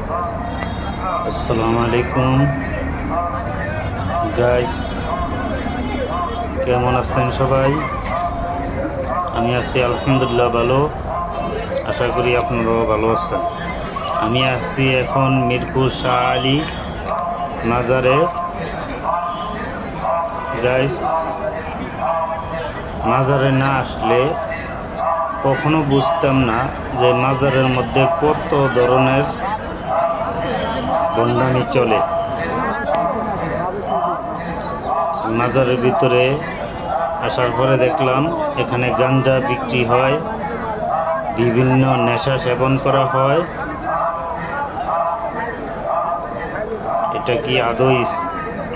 আসসালামু আলাইকুম গাইস, কেমন আছেন সবাই? আমি আছি আলহামদুলিল্লাহ ভালো। আশা করি আপনারাও ভালো আছেন। আমি আছি এখন মিরপুর শাহ আলী মাজারে। গাইস, মাজারে না আসলে কখনো বুঝতাম না যে মাজারের মধ্যে কত ধরনের ভণ্ডামি চলে। মাজারের ভিতরে আসার পরে দেখলাম এখানে গাঞ্জা বিক্রি হয়, বিভিন্ন নেশা সেবন করা হয়। এটা কি আদৌ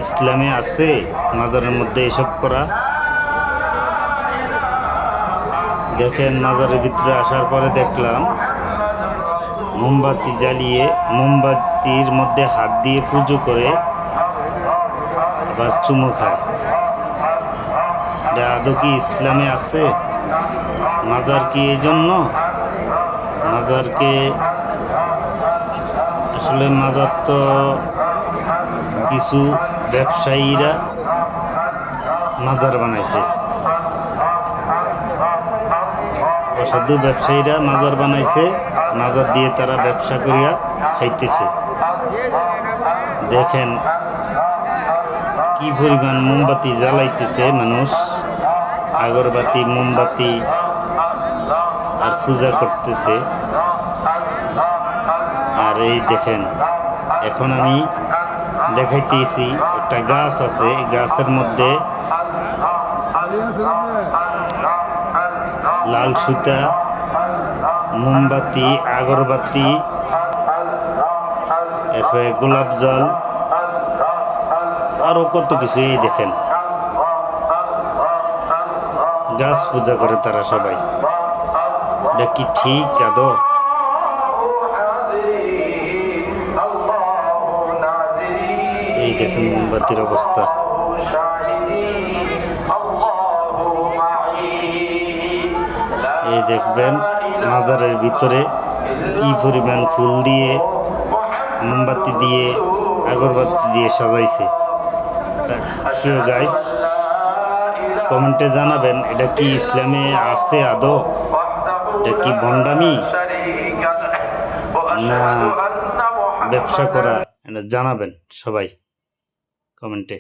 ইসলামে আছে মাজারের মধ্যে এসব করা? দেখেন, মাজারের ভিতরে আসার পরে দেখলাম মোমবাতি জ্বালিয়ে মোমবাতির মধ্যে হাত দিয়ে পুজো করে আবার চুমু খায়। এটা আদৌ কি ইসলামে আছে? মাজার কি এই জন্য? মাজারকে আসলে মাজার তো কিছু ব্যবসায়ীরা মাজার বানাইছে, অসাধু ব্যবসায়ীরা মাজার বানাইছে। মাজার দিয়ে তারা ব্যবসা করিয়া খাইতেছে। দেখেন কি পরিমাণ মোমবাতি জ্বালাইতেছে মানুষ, আগরবাতি মোমবাতি আর পূজা করতেছে। আর এই দেখেন, এখন আমি দেখাইতেছি একটা গাছ আছে, এই গাছের মধ্যে লাল সুতা, মোমবাতি, আগরবাতি, এরপরে গোলাপ জল, আরো কত কিছু। এই দেখেন, গাছ পূজা করে তারা সবাই। এটা কি ঠিক আদৌ? এই দেখেন মোমবাতির অবস্থা। এই দেখবেন মাজারের ভিতরে কি পরিমাণ ফুল দিয়ে, মোমবাতি দিয়ে, আগরবাতি দিয়ে সাজাইছে। প্রিয় গাইস, কমেন্টে জানাবেন এটা কি ইসলামে আছে আদৌ? এটা কি ভণ্ডামি না ব্যবসা করা? এটা জানাবেন সবাই কমেন্টে।